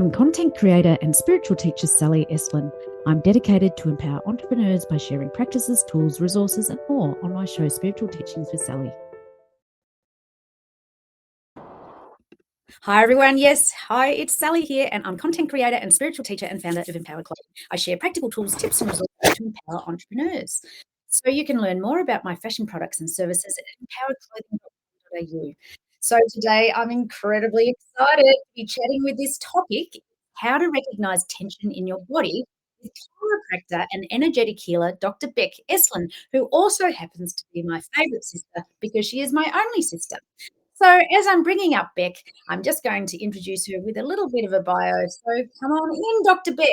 I'm content creator and spiritual teacher Bec Estlin. I'm dedicated to empower entrepreneurs by sharing practices, tools, resources, and more on my show, Spiritual Teachings with Sally. Hi, everyone. Yes, hi, it's Sally here, and I'm content creator and spiritual teacher and founder of Empower Club. I share practical tools, tips, and resources to empower entrepreneurs. So you can learn more about my fashion products and services at empowerclothing.com.au. So today I'm incredibly excited to be chatting with this topic, how to recognize tension in your body, with chiropractor and energetic healer, Dr. Bec Estlin, who also happens to be my favorite sister because she is my only sister. So as I'm bringing up Bec, I'm just going to introduce her with a little bit of a bio. So come on in, Dr. Bec.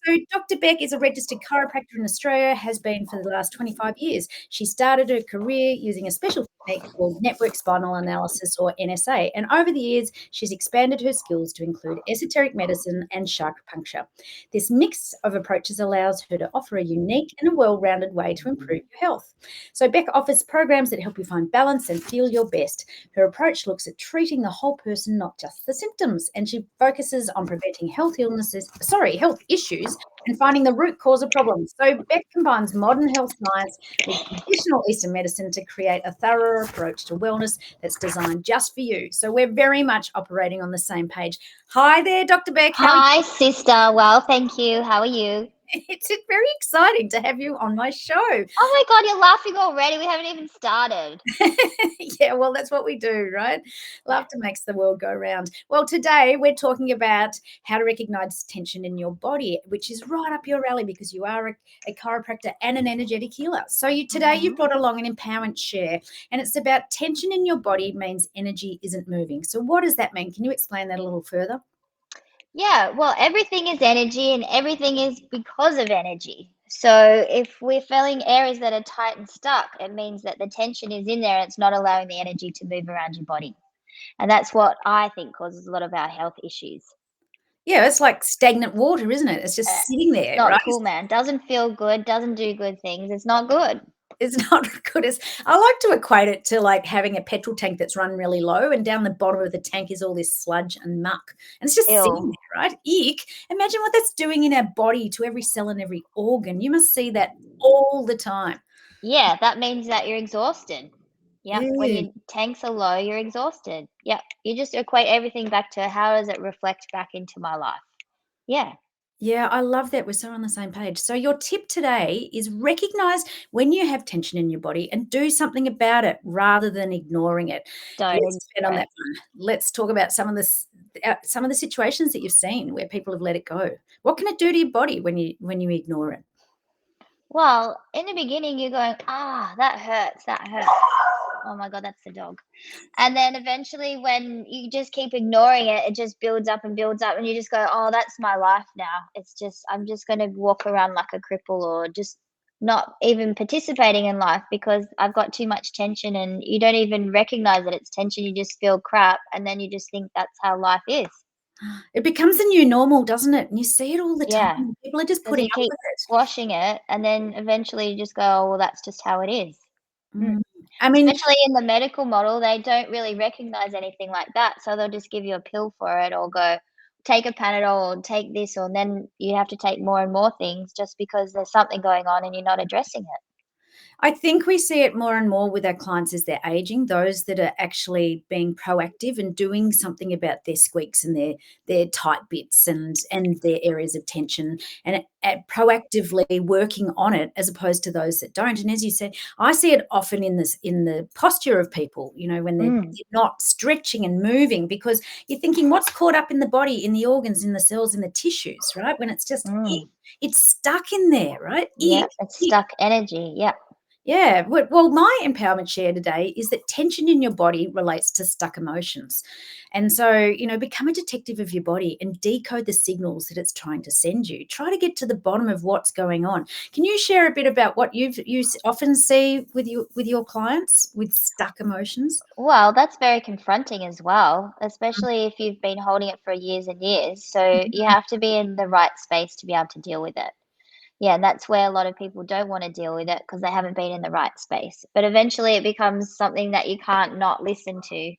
So Dr. Bec is a registered chiropractor in Australia, has been for the last 25 years. She started her career using a special technique called Network Spinal Analysis, or NSA, and over the years, she's expanded her skills to include Esoteric Medicine and Chakra-puncture. This mix of approaches allows her to offer a unique and a well-rounded way to improve your health. So Bec offers programs that help you find balance and feel your best. Her approach looks at treating the whole person, not just the symptoms, and she focuses on preventing health issues and finding the root cause of problems. So Bec combines modern health science with traditional Eastern medicine to create a thorough approach to wellness that's designed just for you. So we're very much operating on the same page. Hi there, Dr. Bec. Hi, sister. Well, thank you. How are you? It's very exciting to have you on my show. Oh my God, you're laughing already. We haven't even started. Yeah, well, that's what we do, right? Laughter makes the world go round. Well, today we're talking about how to recognize tension in your body, which is right up your alley because you are a chiropractor and an energetic healer. So today you brought along an empowerment share, and it's about tension in your body means energy isn't moving. So what does that mean? Can you explain that a little further? Yeah, well, everything is energy and everything is because of energy. So if we're feeling areas that are tight and stuck, it means that the tension is in there and it's not allowing the energy to move around your body. And that's what I think causes a lot of our health issues. Yeah, it's like stagnant water, isn't it? It's just sitting there, Not right? cool, man. Doesn't feel good, doesn't do good things. It's not good. It's not good as I like to equate it to like having a petrol tank that's run really low, and down the bottom of the tank is all this sludge and muck, and it's just sitting Ew. there, right? Eek. Imagine what that's doing in our body to every cell and every organ. You must see that all the time. Yeah, that means that you're exhausted. Yep, when Yeah. your tanks are low, you're exhausted. Yep, you just equate everything back to how does it reflect back into my life? Yeah. Yeah, I love that we're so on the same page. So your tip today is recognize when you have tension in your body and do something about it rather than ignoring it. Don't Let's spend on ignore that it. one. Let's talk about some of the situations that you've seen where people have let it go. What can it do to your body when you ignore it? Well, in the beginning, you're going, ah, that hurts, that hurts. Oh my God, that's the dog. And then eventually, when you just keep ignoring it, it just builds up, and you just go, oh, that's my life now. It's just, I'm just going to walk around like a cripple or just not even participating in life because I've got too much tension, and you don't even recognize that it's tension. You just feel crap, and then you just think that's how life is. It becomes the new normal, doesn't it? And you see it all the Yeah, time. People are just because putting you up keep with it. squashing it, and then eventually you just go, oh, well, that's just how it is. Mm. Mm. I mean, Especially in the medical model, they don't really recognize anything like that, so they'll just give you a pill for it or go, "Take a Panadol or take this," or then you have to take more and more things just because there's something going on and you're not addressing it. I think we see it more and more with our clients as they're aging, those that are actually being proactive and doing something about their squeaks and their tight bits and their areas of tension, and proactively working on it as opposed to those that don't. And as you said, I see it often in the posture of people, when they're Mm, not stretching and moving because you're thinking what's caught up in the body, in the organs, in the cells, in the tissues, right? When it's just mm. it's stuck in there, right? Yeah, it's stuck energy. Yeah. Yeah. Well, my empowerment share today is that tension in your body relates to stuck emotions. And so, become a detective of your body and decode the signals that it's trying to send you. Try to get to the bottom of what's going on. Can you share a bit about what often see with your clients with stuck emotions? Well, that's very confronting as well, especially if you've been holding it for years and years. So you have to be in the right space to be able to deal with it. Yeah, and that's where a lot of people don't want to deal with it because they haven't been in the right space. But eventually it becomes something that you can't not listen to.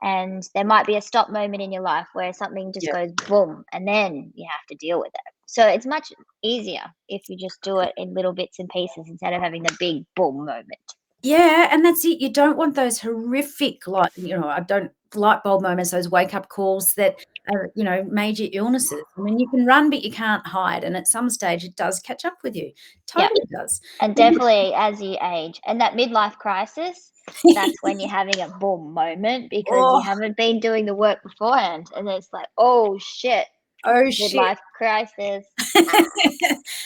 And there might be a stop moment in your life where something just Yeah. goes boom, and then you have to deal with it. So it's much easier if you just do it in little bits and pieces instead of having the big boom moment. Yeah, and that's it. You don't want those horrific, like, I don't light bulb moments, those wake up calls that are, major illnesses. I mean, you can run, but you can't hide. And at some stage, it does catch up with you. Yeah. Totally does. And definitely as you age and that midlife crisis, that's when you're having a boom moment because you Oh, haven't been doing the work beforehand. And it's like, oh shit, oh shit. midlife crisis.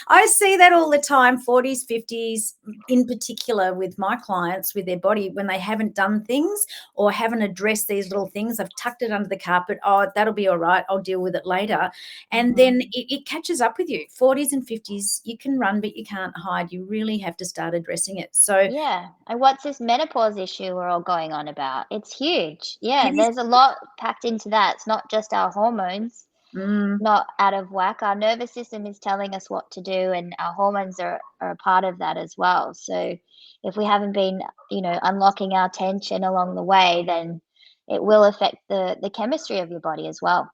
I see that all the time, 40s, 50s, in particular with my clients with their body when they haven't done things or haven't addressed these little things. I've tucked it under the carpet. Oh, that'll be all right. I'll deal with it later. And then it catches up with you. 40s and 50s, you can run, but you can't hide. You really have to start addressing it. So Yeah. And what's this menopause issue we're all going on about? It's huge. Yeah. it is. There's a lot packed into that. It's not just our hormones Mm, not out of whack. Our nervous system is telling us what to do, and our hormones are a part of that as well. So if we haven't been, unlocking our tension along the way, then it will affect the chemistry of your body as well.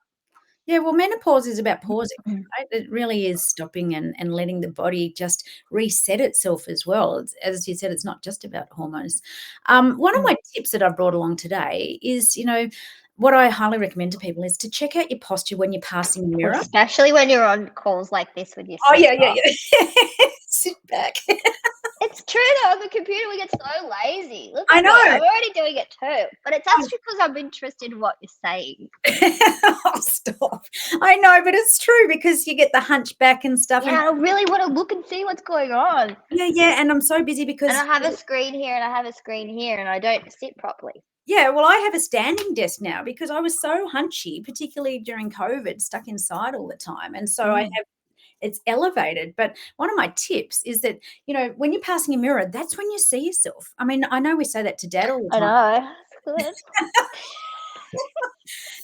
yeah, well, menopause is about pausing, Mhm. right? It really is stopping and letting the body just reset itself as well. As you said, it's not just about hormones. One of my tips that I've brought along today is, what I highly recommend to people is to check out your posture when you're passing a mirror. Especially when you're on calls like this with your Oh, yeah, sister. yeah, yeah. Sit back. It's true though, on the computer we get so lazy. Look I at me. know. I'm already doing it too. But it's actually because I'm interested in what you're saying. Oh, stop. I know, but it's true because you get the hunchback and stuff. And Yeah, I really want to look and see what's going on. yeah, yeah. And I'm so busy And I because have a screen here and I have a screen here and I don't sit properly. yeah, well, I have a standing desk now because I was so hunchy, particularly during COVID, stuck inside all the time. And so I Mm. have it's elevated. But one of my tips is that, when you're passing a mirror, that's when you see yourself. I mean, I know we say that to dad all the I time. know. It's good.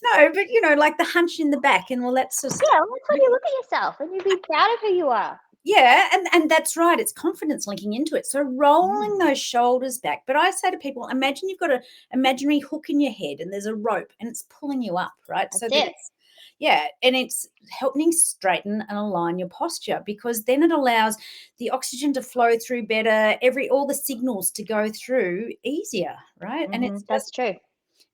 No, but like the hunch in the back and all that sort of stuff. Yeah, well, that's when you look at yourself and you be proud of who you are. Yeah, and that's right. It's confidence linking into it. So rolling Mm. those shoulders back. But I say to people, imagine you've got an imaginary hook in your head and there's a rope and it's pulling you up, right? So That's that it. it's yeah, and it's helping straighten and align your posture because then it allows the oxygen to flow through better, all the signals to go through easier, right? And it's That's just true.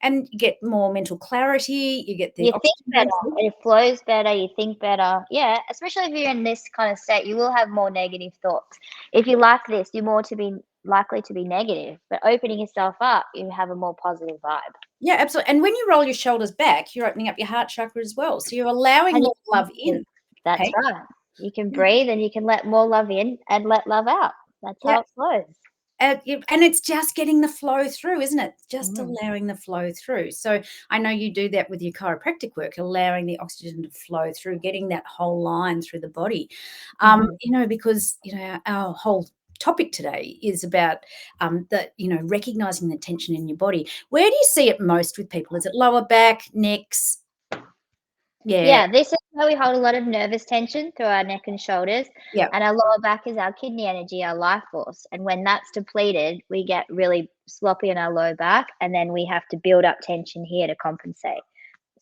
and you get more mental clarity, you get the You think oxygen going better, through. it flows better, you think better. Yeah, especially if you're in this kind of state, you will have more negative thoughts. If you like this, you're more to be likely to be negative. But opening yourself up, you have a more positive vibe. Yeah, absolutely. And when you roll your shoulders back, you're opening up your heart chakra as well. So you're allowing And more you love in. That's Okay. right. You can breathe and you can let more love in and let love out. That's Yeah. how it flows. And it's just getting the flow through, isn't it? Just Mhm, allowing the flow through. So I know you do that with your chiropractic work, allowing the oxygen to flow through, getting that whole line through the body. mhm. Because our whole topic today is about recognizing the tension in your body. Where do you see it most with people? Is it lower back, necks? Yeah, Yeah, this is where we hold a lot of nervous tension through our neck and shoulders, yeah. and our lower back is our kidney energy, our life force. And when that's depleted, we get really sloppy in our low back, and then we have to build up tension here to compensate.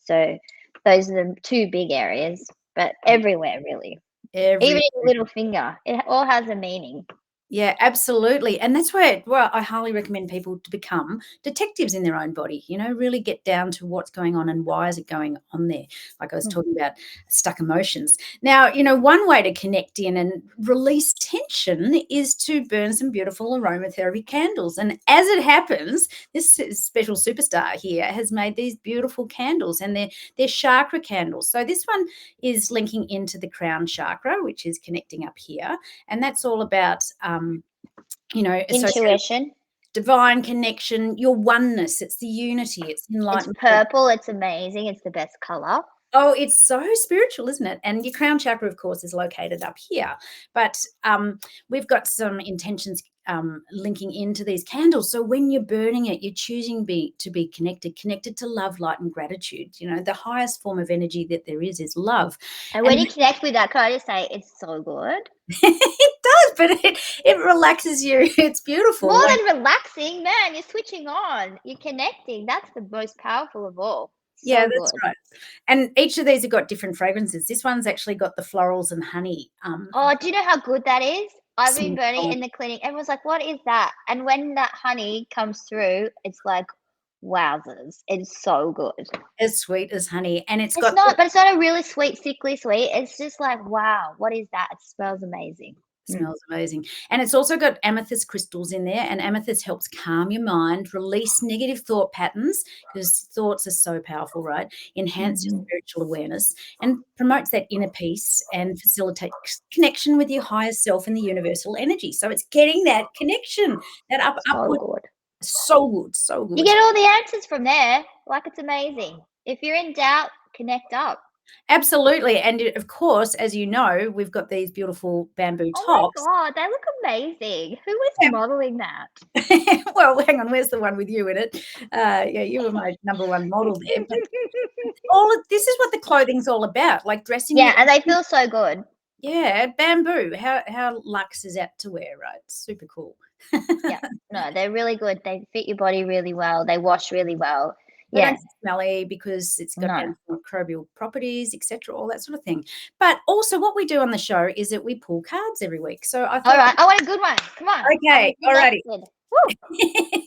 So those are the two big areas, but everywhere really. Even Every in your little finger, it all has a meaning. Yeah, absolutely. And that's where I highly recommend people to become detectives in their own body, really get down to what's going on and why is it going on there. Like I was Mm. talking about stuck emotions. Now, one way to connect in and release tension is to burn some beautiful aromatherapy candles. And as it happens, this special superstar here has made these beautiful candles and they're chakra candles. So this one is linking into the crown chakra, which is connecting up here. And that's all about associated Intuition. divine connection, your oneness. It's the unity, it's It's enlightenment. purple. It's amazing. It's the best color. Oh, it's so spiritual, isn't it? And your crown chakra, of course, is located up here. But we've got some intentions linking into these candles. So when you're burning it, you're choosing to be connected to love, light, and gratitude. You know, the highest form of energy that there is love. And when And you connect with that, can I just say it's so good? it does, but it relaxes you. It's beautiful. More Like, than relaxing, man, you're switching on. You're connecting. That's the most powerful of all. yeah, So that's good. right. And each of these have got different fragrances. This one's actually got the florals and honey. Oh, do you know how good that is? I've been burning it Smell. in the clinic. Everyone's like, "What is that?" And when that honey comes through, it's like, wowzers! It's so good. As sweet as honey, and it's It's got not, but it's not a really sweet, sickly sweet. It's just like, wow, what is that? It smells amazing. Mm. smells amazing. And it's also got amethyst crystals in there, and amethyst helps calm your mind, release negative thought patterns, because thoughts are so powerful, right? Enhance your Mhm. spiritual awareness and promotes that inner peace and facilitates connection with your higher self and the universal energy. So it's getting that connection, that So upward. good. So good, so You good. get all the answers from there. Like, it's amazing. If you're in doubt, connect up. Absolutely. And of course, as you know, we've got these beautiful bamboo Oh my tops. god, they look amazing. Who was modeling that? Well, hang on, where's the one with you in it? Yeah, you were my number one model there. But all of this is what the clothing's all about, like dressing Yeah, you. and they feel so good. Yeah, bamboo. How luxe is that to wear, right? Super cool. Yeah. No, they're really good. They fit your body really well. They wash really well. They don't Yeah. get smelly because it's got No. antimicrobial properties, etc., all that sort of thing. But also, what we do on the show is that we pull cards every week. So I All thought, right. I want a good one. Come on. I'm okay, alrighty. connected. Woo!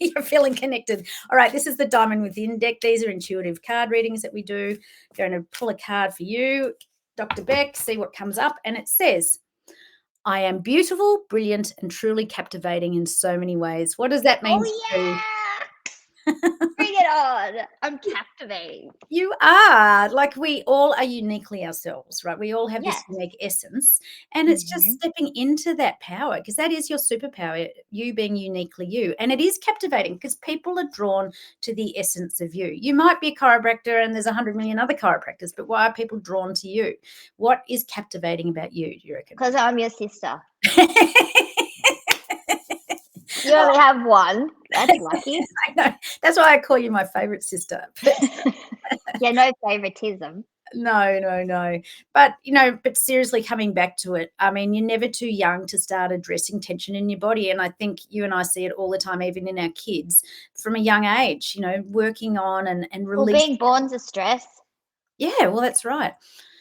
You're feeling connected. All right, this is the Diamond Within deck. These are intuitive card readings that we do. Going to pull a card for you, Dr. Beck, see what comes up. And it says, I am beautiful, brilliant, and truly captivating in so many ways. What does that mean to Oh you? yeah. Bring it on. I'm captivating. You are. Like, we all are uniquely ourselves, right? We all have this Yes. unique essence, and it's just Hmm. stepping into that power, because that is your superpower, you being uniquely you. And it is captivating because people are drawn to the essence of you. You might be a chiropractor and there's 100 million other chiropractors, but why are people drawn to you? What is captivating about you, do you reckon? Because I'm your sister. You only have one. That's lucky. I know. That's why I call you my favorite sister. But Yeah, no favoritism. no, no, no. But, but seriously, coming back to it, I mean, you're never too young to start addressing tension in your body. And I think you and I see it all the time, even in our kids from a young age, working on and Well, release. being born's a stress. Yeah, well, that's right.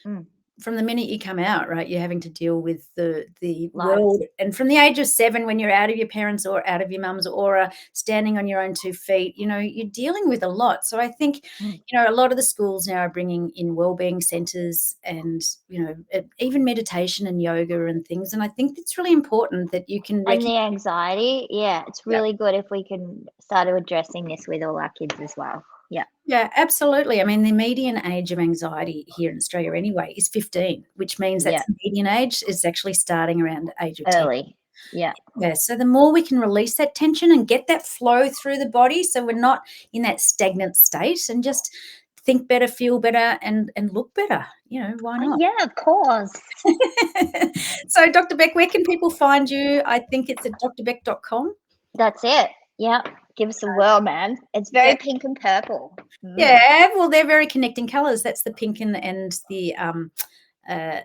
Mm. From the minute you come out, right, you're having to deal with the Life. world. And from the age of 7, when you're out of your parents or out of your mum's aura, standing on your own 2 feet, you're dealing with a lot. So I think, Mm. a lot of the schools now are bringing in wellbeing centers and, even meditation and yoga and things. And I think it's really important that you can And recognize. the anxiety, yeah, it's really good if we can start addressing this with all our kids as well. Yeah, Yeah, absolutely. I mean, the median age of anxiety here in Australia anyway is 15, which means that's yeah, the median age is actually starting around the age of 10. early. Yeah, Yeah, so the more we can release that tension and get that flow through the body, so we're not in that stagnant state, and just think better, feel better, and look better. Why not? yeah, of course. So, Dr. Beck, where can people find you? I think it's at drbeck.com. That's it. Yeah, give us a whirl, man. It's very Yeah, pink and purple. Mm. yeah. Well, they're very connecting colours. That's the pink and the uh,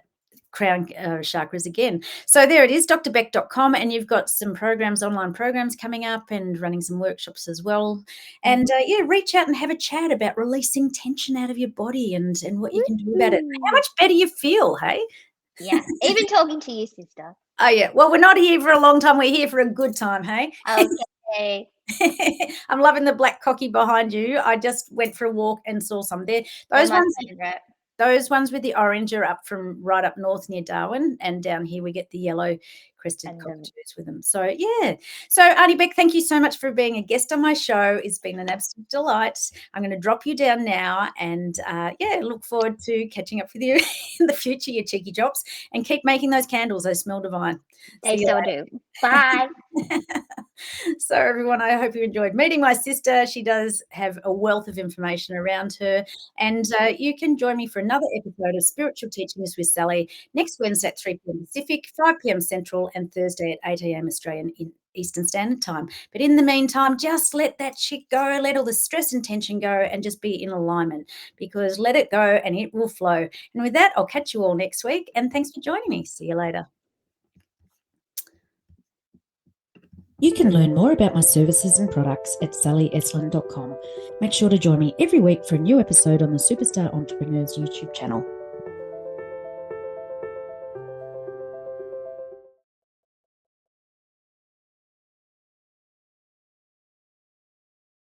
crown chakras again. So there it is, drbeck.com, and you've got some programs, online programs coming up, and running some workshops as well. And yeah, reach out and have a chat about releasing tension out of your body and what you can do about it. How Woo. much better you feel, hey? Yeah, even talking to you, sister. Oh yeah. Well, we're not here for a long time. We're here for a good time, hey? Okay. I'm loving the black cocky behind you. I just went for a walk and saw some there. They're Those my ones favorite. Those ones with the orange are up from right up north near Darwin, and down here we get the yellow crested And cockatoos with them. So yeah. So Arnie Beck, thank you so much for being a guest on my show. It's been an absolute delight. I'm going to drop you down now, and yeah, look forward to catching up with you in the future, you cheeky drops, and keep making those candles. They smell divine. they See you so do. Bye. later. So, everyone, I hope you enjoyed meeting my sister. She does have a wealth of information around her. And you can join me for another episode of Spiritual Teachings with Sally next Wednesday at 3 p.m. Pacific, 5 p.m. Central, and Thursday at 8 a.m. Australian in Eastern Standard Time. But in the meantime, just let that shit go, let all the stress and tension go, and just be in alignment, because let it go and it will flow. And with that, I'll catch you all next week. And thanks for joining me. See you later. You can learn more about my services and products at sallyeslin.com. Make sure to join me every week for a new episode on the Superstar Entrepreneurs YouTube channel.